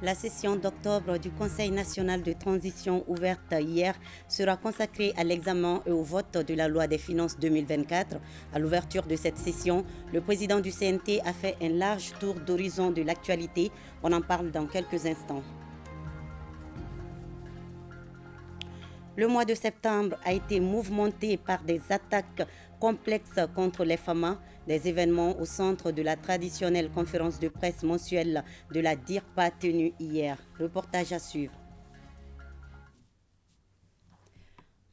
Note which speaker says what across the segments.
Speaker 1: La session d'octobre du Conseil national de transition ouverte hier sera consacrée à l'examen et au vote de la loi des finances 2024. À l'ouverture de cette session, le président du CNT a fait un large tour d'horizon de l'actualité. On en parle dans quelques instants. Le mois de septembre a été mouvementé par des attaques complexes contre les FAMA, des événements au centre de la traditionnelle conférence de presse mensuelle de la DIRPA tenue hier. Reportage à suivre.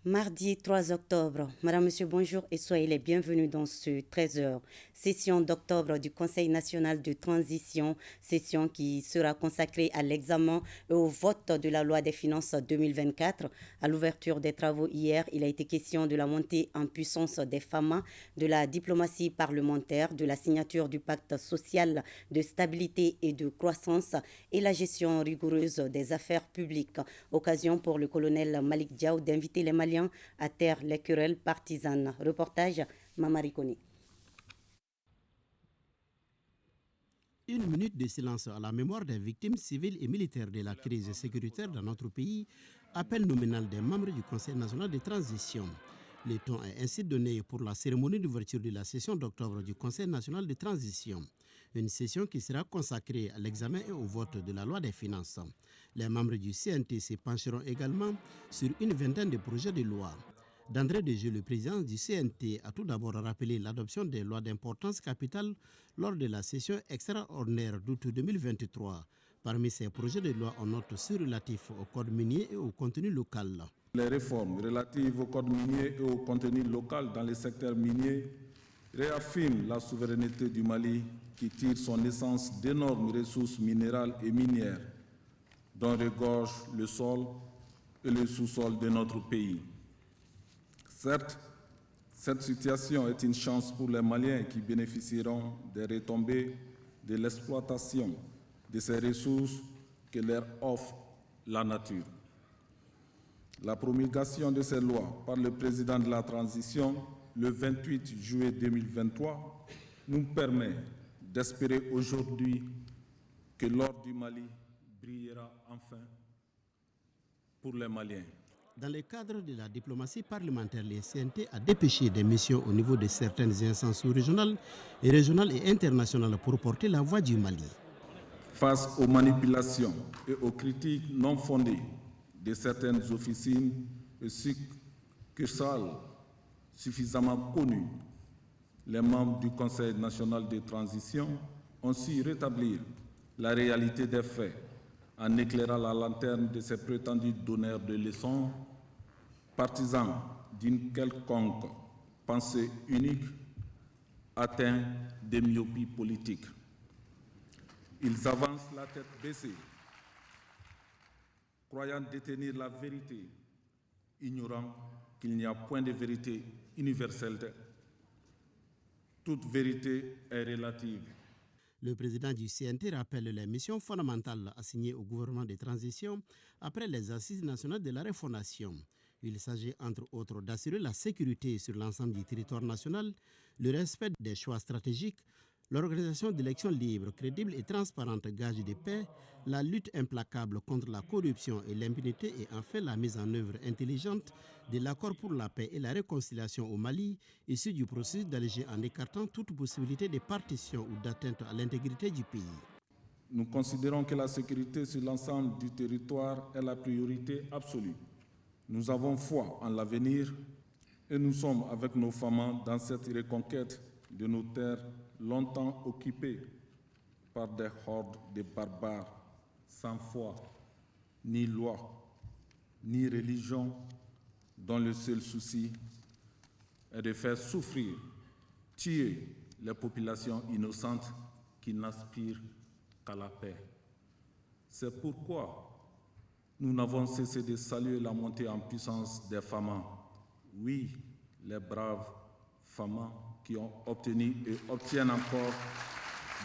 Speaker 1: Mardi 3 octobre. Madame, Monsieur, bonjour et soyez les bienvenus dans ce 13h. Session d'octobre du Conseil national de transition, session qui sera consacrée à l'examen et au vote de la loi des finances 2024. À l'ouverture des travaux hier, il a été question de la montée en puissance des FAMA, de la diplomatie parlementaire, de la signature du pacte social de stabilité et de croissance et la gestion rigoureuse des affaires publiques. Occasion pour le colonel Malik Diaw d'inviter les Maliens à taire les querelles partisanes. Reportage Mamari Kone.
Speaker 2: Une minute de silence à la mémoire des victimes civiles et militaires de la crise sécuritaire dans notre pays, appel nominal des membres du Conseil national de transition. Le ton est ainsi donné pour la cérémonie d'ouverture de la session d'octobre du Conseil national de transition. Une session qui sera consacrée à l'examen et au vote de la loi des finances. Les membres du CNT se pencheront également sur une vingtaine de projets de loi. D'André Desjeux, le président du CNT, a tout d'abord rappelé l'adoption des lois d'importance capitale lors de la session extraordinaire d'août 2023. Parmi ces projets de loi, on note ceux relatifs au code minier et au contenu local.
Speaker 3: Les réformes relatives au code minier et au contenu local dans le secteur minier réaffirment la souveraineté du Mali qui tire son essence d'énormes ressources minérales et minières dont regorge le sol et le sous-sol de notre pays. Certes, cette situation est une chance pour les Maliens qui bénéficieront des retombées de l'exploitation de ces ressources que leur offre la nature. La promulgation de ces lois par le président de la transition le 28 juillet 2023 nous permet d'espérer aujourd'hui que l'or du Mali brillera enfin pour les Maliens.
Speaker 2: Dans le cadre de la diplomatie parlementaire, le CNT a dépêché des missions au niveau de certaines instances sous-régionales et internationales pour porter la voix du Mali.
Speaker 3: Face aux manipulations et aux critiques non fondées de certaines officines et succursales suffisamment connues, les membres du Conseil national de transition ont su rétablir la réalité des faits en éclairant la lanterne de ces prétendus donneurs de leçons, partisans d'une quelconque pensée unique, atteints de myopie politique. Ils avancent la tête baissée, croyant détenir la vérité, ignorant qu'il n'y a point de vérité universelle. Toute vérité est relative.
Speaker 2: Le président du CNT rappelle les missions fondamentales assignées au gouvernement de transition après les assises nationales de la refondation. Il s'agit entre autres d'assurer la sécurité sur l'ensemble du territoire national, le respect des choix stratégiques, l'organisation d'élections libres, crédibles et transparentes, gage de paix, la lutte implacable contre la corruption et l'impunité et enfin la mise en œuvre intelligente de l'accord pour la paix et la réconciliation au Mali, issu du processus d'Alger en écartant toute possibilité de partition ou d'atteinte à l'intégrité du pays.
Speaker 3: Nous considérons que la sécurité sur l'ensemble du territoire est la priorité absolue. Nous avons foi en l'avenir et nous sommes avec nos femmes dans cette reconquête de nos terres longtemps occupées par des hordes de barbares sans foi, ni loi, ni religion, dont le seul souci est de faire souffrir, tuer les populations innocentes qui n'aspirent qu'à la paix. C'est pourquoi nous n'avons cessé de saluer la montée en puissance des FAMA. Oui, les braves FAMA qui ont obtenu et obtiennent encore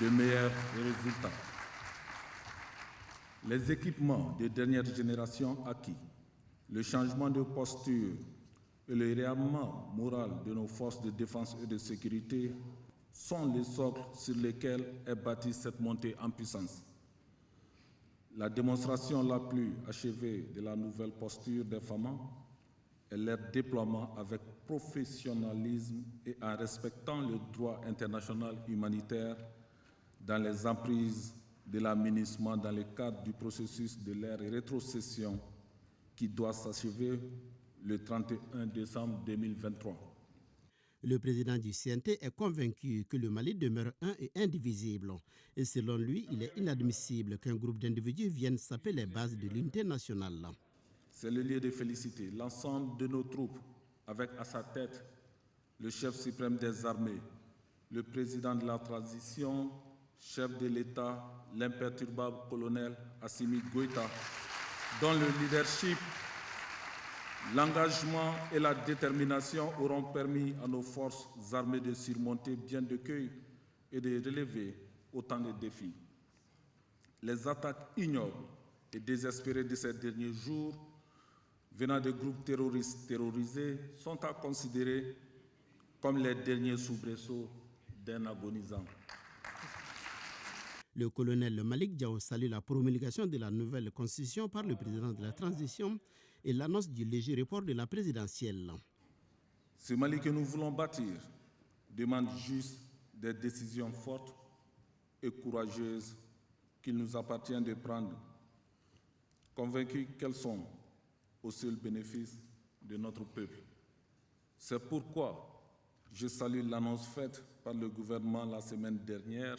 Speaker 3: de meilleurs résultats. Les équipements de dernière génération acquis, le changement de posture et le réarmement moral de nos forces de défense et de sécurité sont les socles sur lesquels est bâtie cette montée en puissance. La démonstration la plus achevée de la nouvelle posture des femmes est leur déploiement avec professionnalisme et en respectant le droit international humanitaire dans les emprises de l'aménagement dans le cadre du processus de leur rétrocession qui doit s'achever le 31 décembre 2023.
Speaker 2: Le président du CNT est convaincu que le Mali demeure un et indivisible. Et selon lui, il est inadmissible qu'un groupe d'individus vienne saper les bases de l'unité nationale.
Speaker 3: C'est le lieu de féliciter l'ensemble de nos troupes, avec à sa tête le chef suprême des armées, le président de la transition, chef de l'État, l'imperturbable colonel Assimi Goïta, dont le leadership, l'engagement et la détermination auront permis à nos forces armées de surmonter bien de cueils et de relever autant de défis. Les attaques ignobles et désespérées de ces derniers jours venant de groupes terroristes terrorisés sont à considérer comme les derniers soubresauts d'un agonisant.
Speaker 2: Le colonel Malick Diaw salue la promulgation de la nouvelle constitution par le président de la transition et l'annonce du léger report de la présidentielle.
Speaker 3: Ce Mali que nous voulons bâtir demande juste des décisions fortes et courageuses qu'il nous appartient de prendre, convaincus qu'elles sont au seul bénéfice de notre peuple. C'est pourquoi je salue l'annonce faite par le gouvernement la semaine dernière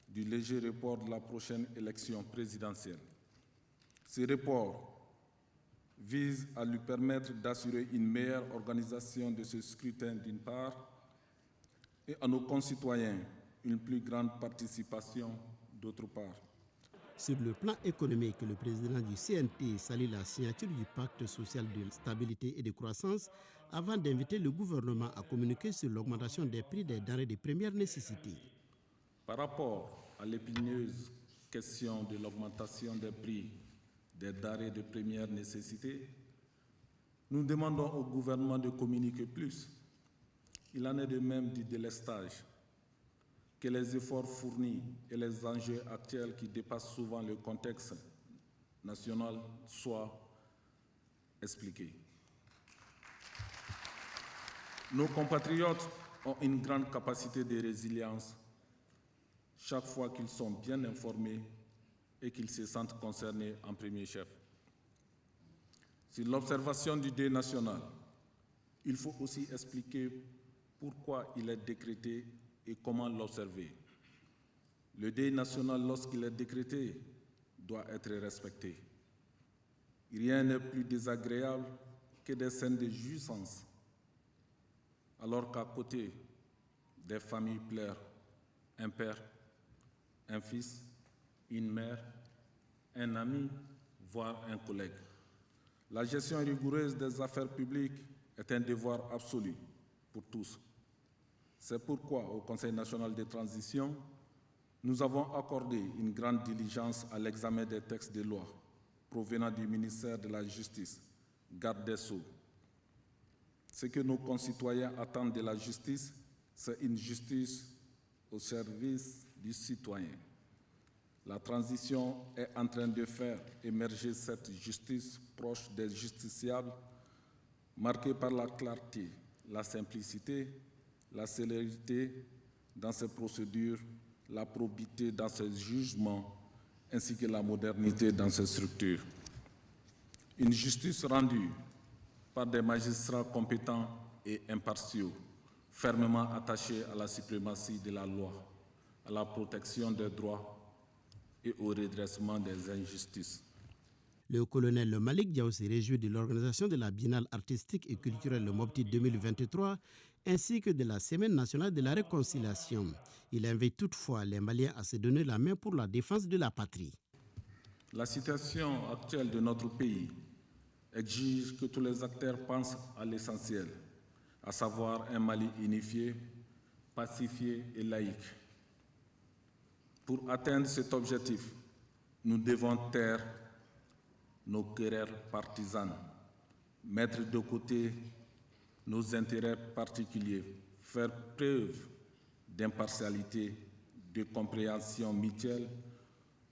Speaker 3: du léger report de la prochaine élection présidentielle. Ce report vise à lui permettre d'assurer une meilleure organisation de ce scrutin d'une part et à nos concitoyens une plus grande participation d'autre part.
Speaker 2: Sur le plan économique, le président du CNT salue la signature du pacte social de stabilité et de croissance avant d'inviter le gouvernement à communiquer sur l'augmentation des prix des denrées de première nécessité.
Speaker 3: Par rapport à l'épineuse question de l'augmentation des prix des denrées de première nécessité, nous demandons au gouvernement de communiquer plus. Il en est de même du délestage, que les efforts fournis et les enjeux actuels qui dépassent souvent le contexte national soient expliqués. Nos compatriotes ont une grande capacité de résilience chaque fois qu'ils sont bien informés et qu'ils se sentent concernés en premier chef. Sur l'observation du deuil national, il faut aussi expliquer pourquoi il est décrété et comment l'observer. Le deuil national, lorsqu'il est décrété, doit être respecté. Rien n'est plus désagréable que des scènes de jouissance, alors qu'à côté, des familles pleurent un père, un fils, une mère, un ami, voire un collègue. La gestion rigoureuse des affaires publiques est un devoir absolu pour tous. C'est pourquoi, au Conseil national de transition, nous avons accordé une grande diligence à l'examen des textes de loi provenant du ministère de la Justice, garde des Sceaux. Ce que nos concitoyens attendent de la justice, c'est une justice au service du citoyen. La transition est en train de faire émerger cette justice proche des justiciables, marquée par la clarté, la simplicité, la célérité dans ses procédures, la probité dans ses jugements, ainsi que la modernité dans ses structures. Une justice rendue par des magistrats compétents et impartiaux, fermement attachés à la suprématie de la loi, à la protection des droits et au redressement des injustices.
Speaker 2: Le colonel Malick Diaw se réjouit de l'organisation de la Biennale artistique et culturelle Mopti 2023 ainsi que de la Semaine nationale de la réconciliation. Il invite toutefois les Maliens à se donner la main pour la défense de la patrie.
Speaker 3: La situation actuelle de notre pays exige que tous les acteurs pensent à l'essentiel, à savoir un Mali unifié, pacifié et laïque. Pour atteindre cet objectif, nous devons taire nos querelles partisanes, mettre de côté nos intérêts particuliers, faire preuve d'impartialité, de compréhension mutuelle,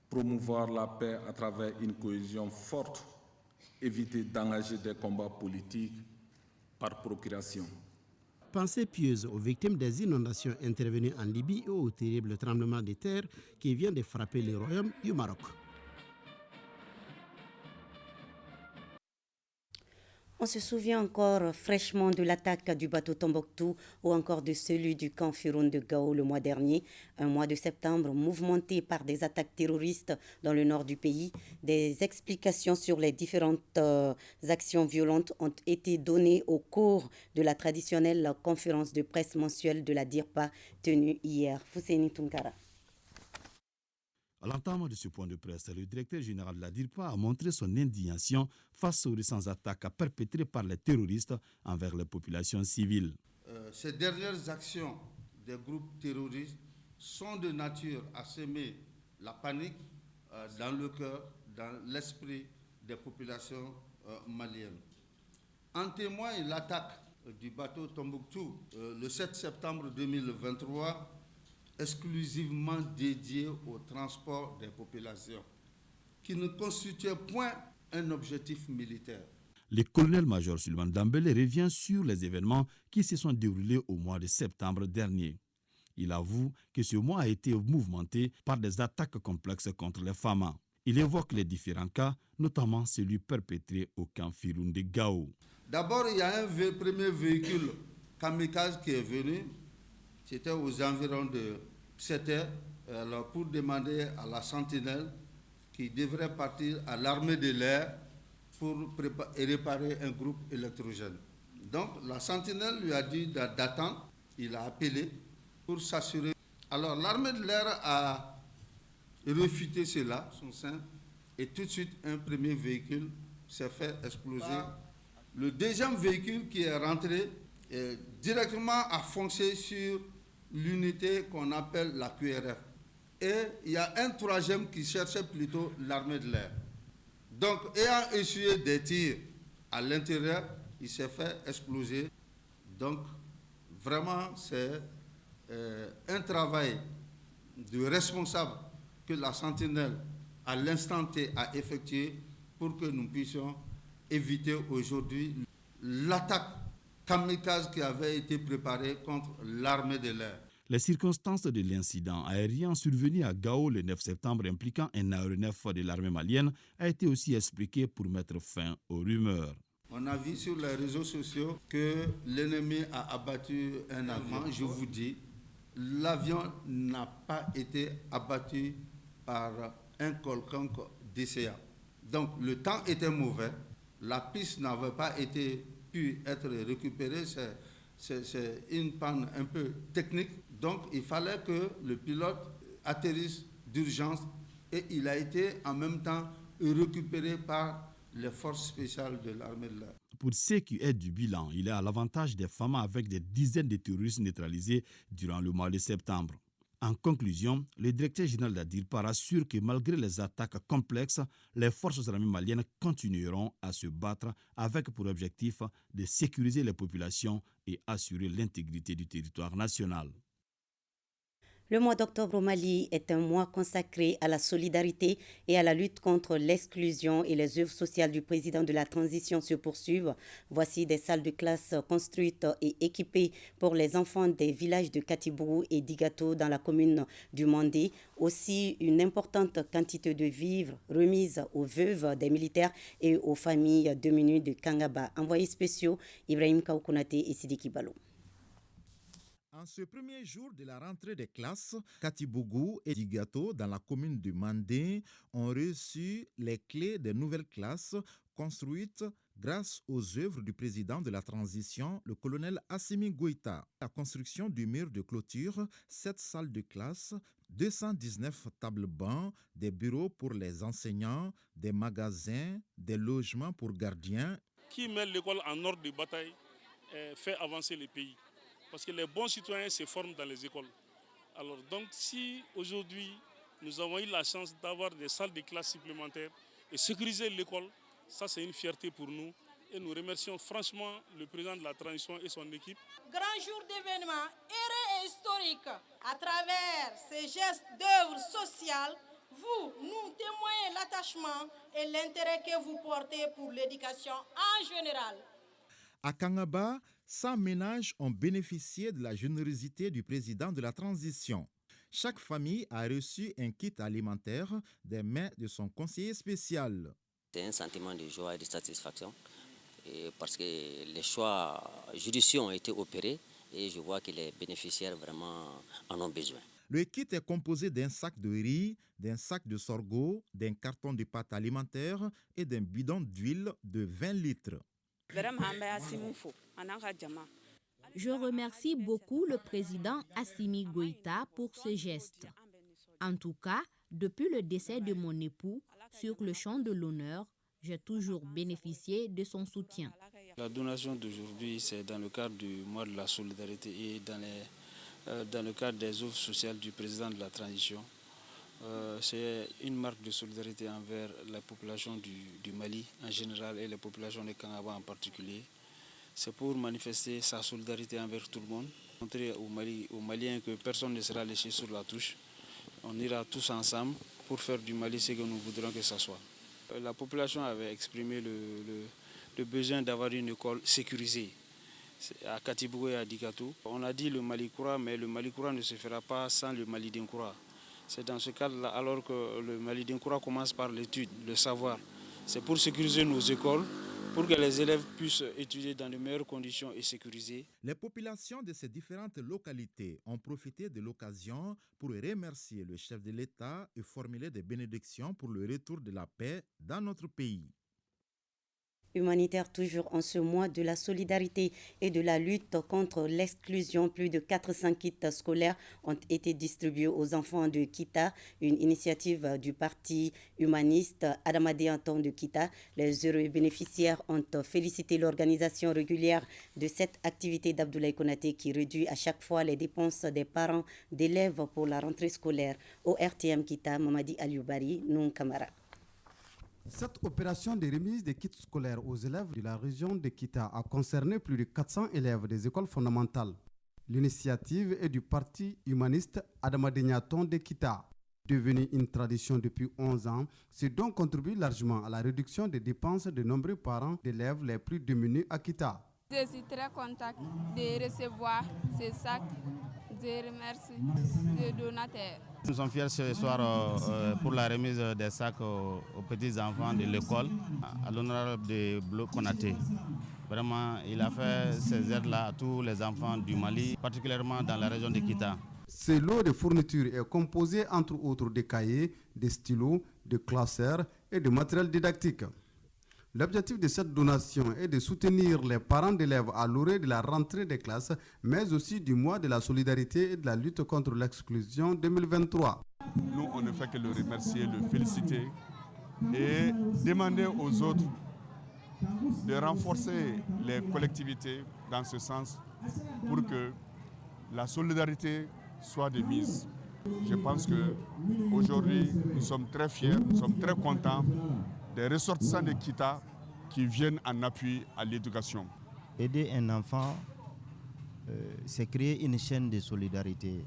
Speaker 3: promouvoir la paix à travers une cohésion forte, éviter d'engager des combats politiques par procuration.
Speaker 2: Pensée pieuse aux victimes des inondations intervenues en Libye et au terrible tremblement de terre qui vient de frapper le royaume du Maroc.
Speaker 1: On se souvient encore fraîchement de l'attaque du bateau Tombouctou ou encore de celui du camp Firoun de Gao le mois dernier, un mois de septembre mouvementé par des attaques terroristes dans le nord du pays. Des explications sur les différentes actions violentes ont été données au cours de la traditionnelle conférence de presse mensuelle de la DIRPA tenue hier. Fousseini Tunkara.
Speaker 4: À l'entame de ce point de presse, le directeur général de la DIRPA a montré son indignation face aux récentes attaques perpétrées par les terroristes envers les populations civiles.
Speaker 5: Ces dernières actions des groupes terroristes sont de nature à semer la panique dans le cœur, dans l'esprit des populations maliennes. En témoigne l'attaque du bateau Tombouctou le 7 septembre 2023, exclusivement dédié au transport des populations, qui ne constituait point un objectif militaire.
Speaker 4: Le colonel-major Suleiman Dambélé revient sur les événements qui se sont déroulés au mois de septembre dernier. Il avoue que ce mois a été mouvementé par des attaques complexes contre les femmes. Il évoque les différents cas, notamment celui perpétré au camp Firoun de Gao.
Speaker 5: D'abord, il y a un premier véhicule kamikaze qui est venu. C'était aux environs de 7 heures pour demander à la sentinelle qui devrait partir à l'armée de l'air pour réparer un groupe électrogène. Donc la sentinelle lui a dit d'attendre, il a appelé pour s'assurer. Alors l'armée de l'air a réfuté cela, son sein, et tout de suite un premier véhicule s'est fait exploser. Le deuxième véhicule qui est rentré directement a foncé sur l'unité qu'on appelle la QRF. Et il y a un troisième qui cherchait plutôt l'armée de l'air. Donc, ayant essuyé des tirs à l'intérieur, il s'est fait exploser. Donc, vraiment, c'est un travail de responsable que la sentinelle, à l'instant T, a effectué pour que nous puissions éviter aujourd'hui l'attaque kamikaze qui avait été préparé contre l'armée de l'air.
Speaker 4: Les circonstances de l'incident aérien survenu à Gao le 9 septembre impliquant un aéronef de l'armée malienne a été aussi expliqué pour mettre fin aux rumeurs.
Speaker 5: On a vu sur les réseaux sociaux que l'ennemi a abattu un avion. Je vous dis, l'avion n'a pas été abattu par un quelconque DCA. Donc le temps était mauvais, la piste n'avait pas été pu être récupérée, c'est une panne un peu technique. Donc il fallait que le pilote atterrisse d'urgence et il a été en même temps récupéré par les forces spéciales de l'armée de l'air.
Speaker 4: Pour ce qui est du bilan, il est à l'avantage des femmes avec des dizaines de terroristes neutralisés durant le mois de septembre. En conclusion, le directeur général de la DIRPA rassure que malgré les attaques complexes, les forces armées maliennes continueront à se battre avec pour objectif de sécuriser les populations et assurer l'intégrité du territoire national.
Speaker 1: Le mois d'octobre au Mali est un mois consacré à la solidarité et à la lutte contre l'exclusion et les œuvres sociales du président de la transition se poursuivent. Voici des salles de classe construites et équipées pour les enfants des villages de Katibourou et d'Igato dans la commune du Mandé. Aussi, une importante quantité de vivres remises aux veuves des militaires et aux familles diminuées de Kangaba. Envoyés spéciaux, Ibrahim Kaoukounate et Sidiki Balo.
Speaker 6: En ce premier jour de la rentrée des classes, Katibougou et Digato, dans la commune de Mandé, ont reçu les clés des nouvelles classes construites grâce aux œuvres du président de la transition, le colonel Assimi Goïta. La construction du mur de clôture, 7 salles de classe, 219 tables-bancs, des bureaux pour les enseignants, des magasins, des logements pour gardiens.
Speaker 7: Qui met l'école en ordre de bataille fait avancer le pays. Parce que les bons citoyens se forment dans les écoles. Alors donc si aujourd'hui nous avons eu la chance d'avoir des salles de classe supplémentaires et sécuriser l'école, ça c'est une fierté pour nous. Et nous remercions franchement le président de la transition et son équipe.
Speaker 8: Grand jour d'événement, heureux et historique. À travers ces gestes d'œuvre sociale, Vous nous témoignez l'attachement et l'intérêt que vous portez pour l'éducation en général.
Speaker 6: À Kangaba, 100 ménages ont bénéficié de la générosité du président de la transition. Chaque famille a reçu un kit alimentaire des mains de son conseiller spécial.
Speaker 9: C'est un sentiment de joie et de satisfaction parce que les choix judicieux ont été opérés et je vois que les bénéficiaires vraiment en ont besoin.
Speaker 6: Le kit est composé d'un sac de riz, d'un sac de sorgho, d'un carton de pâte alimentaire et d'un bidon d'huile de 20 litres.
Speaker 10: Je remercie beaucoup le président Assimi Goïta pour ce geste. En tout cas, depuis le décès de mon époux, sur le champ de l'honneur, j'ai toujours bénéficié de son soutien.
Speaker 11: La donation d'aujourd'hui, c'est dans le cadre du mois de la solidarité et dans le cadre des offres sociales du président de la transition. C'est une marque de solidarité envers la population du Mali en général et les populations de Kangaba en particulier. C'est pour manifester sa solidarité envers tout le monde, montrer aux Maliens que personne ne sera laissé sur la touche. On ira tous ensemble pour faire du Mali ce que nous voudrons que ça soit. La population avait exprimé le besoin d'avoir une école sécurisée à Katibougou et à Digato. On a dit le Mali Koura, mais le Mali Koura ne se fera pas sans le Mali Dinkoura. C'est dans ce cadre-là, alors que le Mali Dinkoura commence par l'étude, le savoir. C'est pour sécuriser nos écoles, pour que les élèves puissent étudier dans de meilleures conditions et sécurisées.
Speaker 6: Les populations de ces différentes localités ont profité de l'occasion pour remercier le chef de l'État et formuler des bénédictions pour le retour de la paix dans notre pays.
Speaker 1: Humanitaire toujours en ce mois de la solidarité et de la lutte contre l'exclusion. Plus de 400 kits scolaires ont été distribués aux enfants de Kita, une initiative du parti humaniste Adamadé Anton de Kita. Les heureux bénéficiaires ont félicité l'organisation régulière de cette activité d'Abdoulaye Konaté qui réduit à chaque fois les dépenses des parents d'élèves pour la rentrée scolaire. Au RTM Kita, Mamadi Alioubari, Noun Kamara.
Speaker 12: Cette opération de remise des kits scolaires aux élèves de la région de Kita a concerné plus de 400 élèves des écoles fondamentales. L'initiative est du parti humaniste Adamadé Niaton de Kita. Devenue une tradition depuis 11 ans, ce don contribue largement à la réduction des dépenses de nombreux parents d'élèves les plus démunis à Kita.
Speaker 13: Je suis très contente de recevoir ces sacs. Je remercie les donateurs.
Speaker 14: Nous sommes fiers ce soir pour la remise des sacs aux petits enfants de l'école à l'honorable de Bloc Konaté. Vraiment, il a fait ces aides-là à tous les enfants du Mali, particulièrement dans la région de Kita.
Speaker 12: Ce lot de fournitures est composé entre autres de cahiers, de stylos, de classeurs et de matériel didactique. L'objectif de cette donation est de soutenir les parents d'élèves à l'orée de la rentrée des classes, mais aussi du mois de la solidarité et de la lutte contre l'exclusion 2023.
Speaker 15: Nous, on ne fait que le remercier, le féliciter et demander aux autres de renforcer les collectivités dans ce sens pour que la solidarité soit de mise. Je pense qu'aujourd'hui, nous sommes très fiers, nous sommes très contents des ressortissants de Kita qui viennent en appui à l'éducation.
Speaker 16: Aider un enfant, c'est créer une chaîne de solidarité.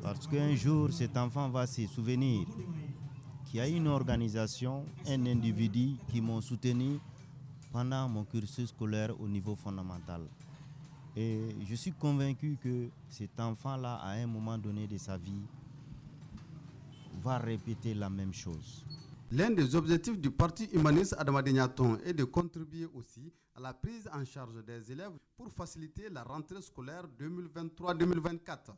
Speaker 16: Parce qu'un jour, cet enfant va se souvenir qu'il y a une organisation, un individu qui m'ont soutenu pendant mon cursus scolaire au niveau fondamental. Et je suis convaincu que cet enfant-là, à un moment donné de sa vie, va répéter la même chose.
Speaker 12: L'un des objectifs du parti humaniste Adamadé Niaton est de contribuer aussi à la prise en charge des élèves pour faciliter la rentrée scolaire 2023-2024.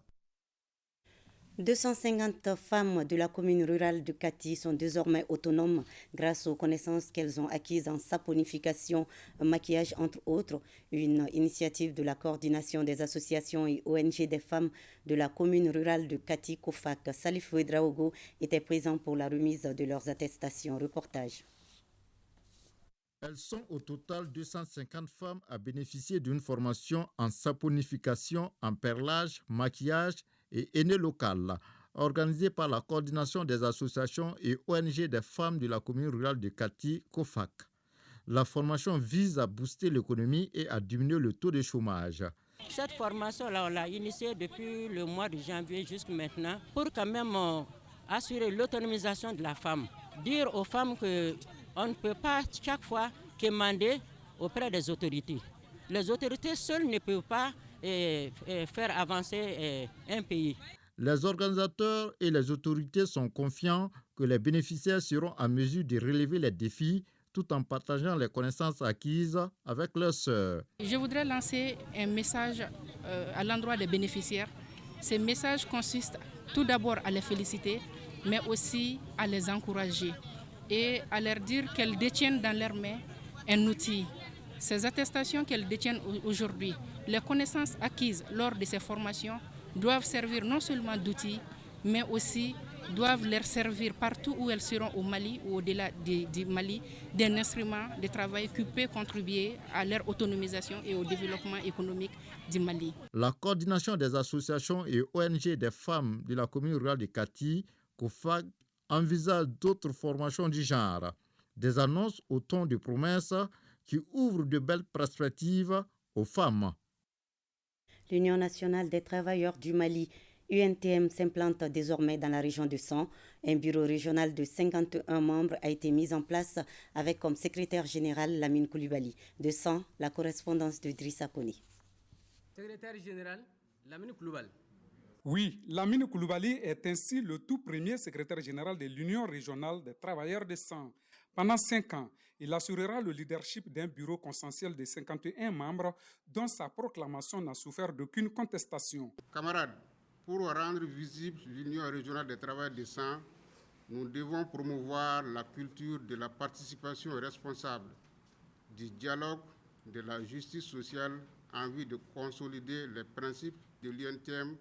Speaker 1: 250 femmes de la commune rurale de Kati sont désormais autonomes grâce aux connaissances qu'elles ont acquises en saponification, maquillage entre autres. Une initiative de la coordination des associations et ONG des femmes de la commune rurale de Kati, Kofak. Salif Ouedraogo était présent pour la remise de leurs attestations. Reportage.
Speaker 6: Elles sont au total 250 femmes à bénéficier d'une formation en saponification, en perlage, maquillage et aînés local, organisée par la coordination des associations et ONG des femmes de la commune rurale de Kati, Kofak. La formation vise à booster l'économie et à diminuer le taux de chômage.
Speaker 17: Cette formation-là, on l'a initiée depuis le mois de janvier jusqu'à maintenant pour quand même assurer l'autonomisation de la femme. Dire aux femmes qu'on ne peut pas chaque fois quémander auprès des autorités. Les autorités seules ne peuvent pas faire avancer un pays.
Speaker 6: Les organisateurs et les autorités sont confiants que les bénéficiaires seront en mesure de relever les défis tout en partageant les connaissances acquises avec leurs sœurs.
Speaker 18: Je voudrais lancer un message à l'endroit des bénéficiaires. Ce message consiste tout d'abord à les féliciter, mais aussi à les encourager et à leur dire qu'elles détiennent dans leurs mains un outil. Ces attestations qu'elles détiennent aujourd'hui, les connaissances acquises lors de ces formations doivent servir non seulement d'outils, mais aussi doivent leur servir partout où elles seront au Mali ou au-delà du Mali d'un instrument de travail qui peut contribuer à leur autonomisation et au développement économique du Mali.
Speaker 6: La coordination des associations et ONG des femmes de la commune rurale de Kati, COFAG, envisage d'autres formations du genre. Des annonces au ton de promesses qui ouvrent de belles perspectives aux femmes.
Speaker 1: L'Union nationale des travailleurs du Mali, UNTM, s'implante désormais dans la région de San. Un bureau régional de 51 membres a été mis en place avec comme secrétaire général Lamine Koulibaly. De San, la correspondance de Drissa Koni.
Speaker 19: Secrétaire général Lamine Koulibaly.
Speaker 20: Oui, Lamine Koulibaly est ainsi le tout premier secrétaire général de l'Union régionale des travailleurs de San. Pendant 5 ans, il assurera le leadership d'un bureau consensuel de 51 membres dont sa proclamation n'a souffert d'aucune contestation.
Speaker 21: Camarades, pour rendre visible l'Union régionale des travailleurs de San, nous devons promouvoir la culture de la participation responsable, du dialogue, de la justice sociale en vue de consolider les principes de l'UNTM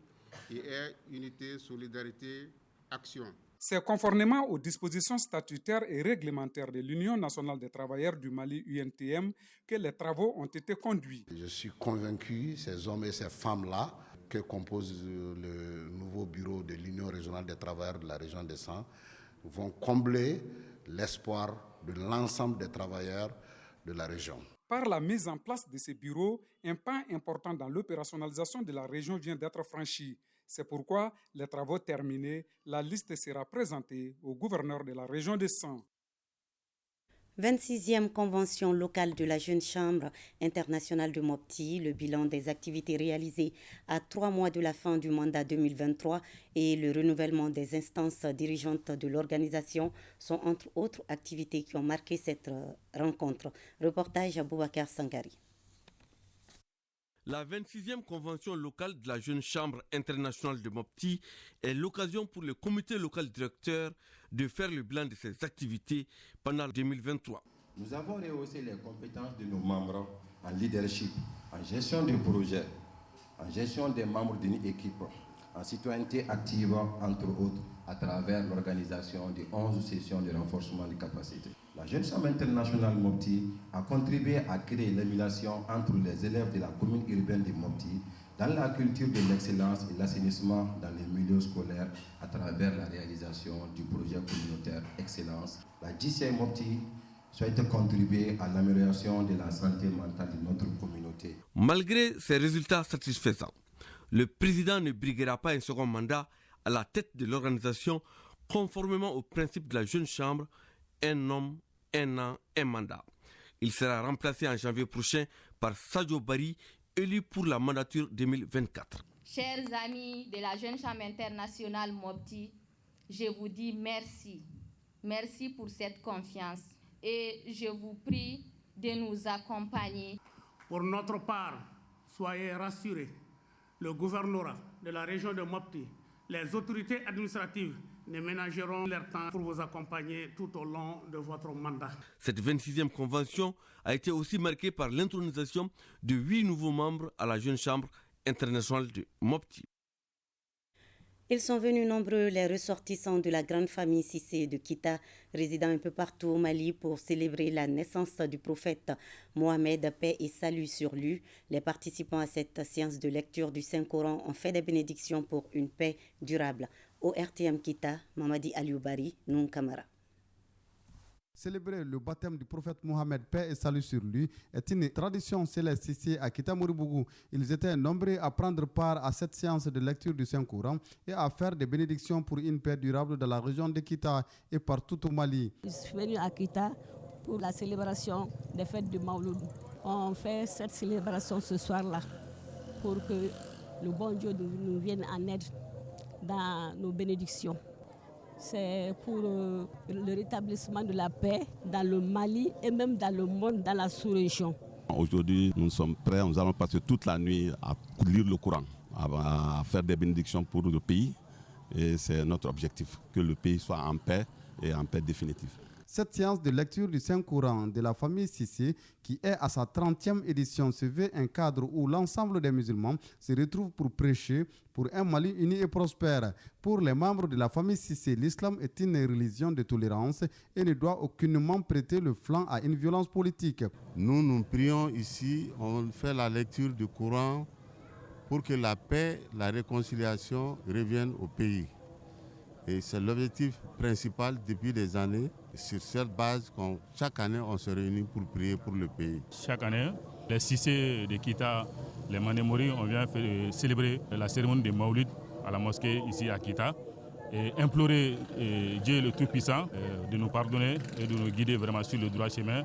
Speaker 21: qui est unité, solidarité, action.
Speaker 20: C'est conformément aux dispositions statutaires et réglementaires de l'Union nationale des travailleurs du Mali, UNTM, que les travaux ont été conduits.
Speaker 22: Je suis convaincu, ces hommes et ces femmes-là, que compose le nouveau bureau de l'Union régionale des travailleurs de la région de San, vont combler l'espoir de l'ensemble des travailleurs de la région.
Speaker 20: Par la mise en place de ces bureaux, un pas important dans l'opérationnalisation de la région vient d'être franchi. C'est pourquoi, les travaux terminés, la liste sera présentée au gouverneur de la région de San.
Speaker 1: 26e convention locale de la Jeune Chambre internationale de Mopti, le bilan des activités réalisées à 3 mois de la fin du mandat 2023 et le renouvellement des instances dirigeantes de l'organisation sont entre autres activités qui ont marqué cette rencontre. Reportage à Boubacar Sangari.
Speaker 23: La 26e convention locale de la Jeune Chambre internationale de Mopti est l'occasion pour le comité local directeur de faire le bilan de ses activités pendant 2023.
Speaker 24: Nous avons rehaussé les compétences de nos membres en leadership, en gestion de projets, en gestion des membres d'une équipe, en citoyenneté active, entre autres, à travers l'organisation de 11 sessions de renforcement des capacités. La Jeune Chambre internationale Mopti a contribué à créer l'émulation entre les élèves de la commune urbaine de Mopti dans la culture de l'excellence et l'assainissement dans les milieux scolaires à travers la réalisation du projet communautaire Excellence. La JCI Mopti souhaite contribuer à l'amélioration de la santé mentale de notre communauté.
Speaker 23: Malgré ces résultats satisfaisants, le président ne briguera pas un second mandat à la tête de l'organisation conformément au principe de la Jeune Chambre, un homme, un an, un mandat. Il sera remplacé en janvier prochain par Sadio Bari, élu pour la mandature 2024.
Speaker 25: Chers amis de la Jeune Chambre internationale Mopti, je vous dis merci. Merci pour cette confiance et je vous prie de nous accompagner.
Speaker 26: Pour notre part, soyez rassurés, le gouvernorat de la région de Mopti, les autorités administratives ne ménageront leur temps pour vous accompagner tout au long de votre mandat.
Speaker 23: Cette 26e convention a été aussi marquée par l'intronisation de 8 nouveaux membres à la Jeune Chambre internationale de Mopti.
Speaker 1: Ils sont venus nombreux, les ressortissants de la grande famille Cissé de Kita, résidant un peu partout au Mali pour célébrer la naissance du prophète Mohamed, paix et salut sur lui. Les participants à cette séance de lecture du Saint-Coran ont fait des bénédictions pour une paix durable. Au RTM Kita, Mamadi Alioubari, Noun Kamara.
Speaker 12: Célébrer le baptême du prophète Mohammed, paix et salut sur lui, est une tradition céleste ici à Kita Moribougou. Ils étaient nombreux à prendre part à cette séance de lecture du Saint-Coran et à faire des bénédictions pour une paix durable dans la région de Kita et partout au Mali.
Speaker 2: Je suis venu à Kita pour la célébration des fêtes du Mauloud. On fait cette célébration ce soir-là pour que le bon Dieu nous vienne en aide dans nos bénédictions. C'est pour le rétablissement de la paix dans le Mali et même dans le monde, dans la sous-région.
Speaker 3: Aujourd'hui, nous sommes prêts, nous allons passer toute la nuit à lire le Coran, à faire des bénédictions pour le pays. Et c'est notre objectif, que le pays soit en paix et en paix définitive.
Speaker 12: Cette séance de lecture du Saint-Coran de la famille Cissé, qui est à sa 30e édition, se veut un cadre où l'ensemble des musulmans se retrouvent pour prêcher pour un Mali uni et prospère. Pour les membres de la famille Cissé, l'islam est une religion de tolérance et ne doit aucunement prêter le flanc à une violence politique.
Speaker 22: Nous prions ici, on fait la lecture du Coran pour que la paix, la réconciliation reviennent au pays. Et c'est l'objectif principal depuis des années. Sur cette base, chaque année, on se réunit pour prier pour le pays.
Speaker 4: Chaque année, les Cissé de Kita, les Manémori, on vient célébrer la cérémonie de Maulid à la mosquée ici à Kita et implorer Dieu le Tout-Puissant de nous pardonner et de nous guider vraiment sur le droit chemin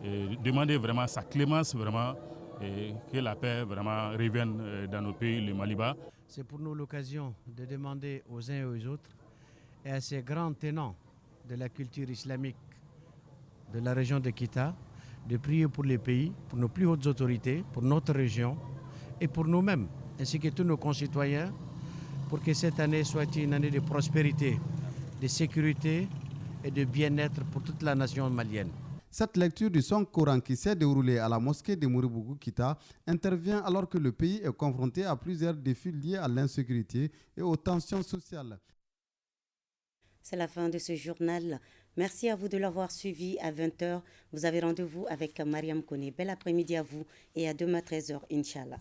Speaker 4: et demander vraiment sa clémence vraiment et que la paix vraiment revienne dans nos pays, le Maliba.
Speaker 5: C'est pour nous l'occasion de demander aux uns et aux autres et à ces grands tenants de la culture islamique de la région de Kita de prier pour les pays, pour nos plus hautes autorités, pour notre région et pour nous-mêmes, ainsi que tous nos concitoyens, pour que cette année soit une année de prospérité, de sécurité et de bien-être pour toute la nation malienne.
Speaker 12: Cette lecture du Saint-Coran qui s'est déroulée à la mosquée de Moribougou Kita intervient alors que le pays est confronté à plusieurs défis liés à l'insécurité et aux tensions sociales.
Speaker 1: C'est la fin de ce journal. Merci à vous de l'avoir suivi. À 20h, vous avez rendez-vous avec Mariam Kone. Bel après-midi à vous et à demain 13h, Inch'Allah.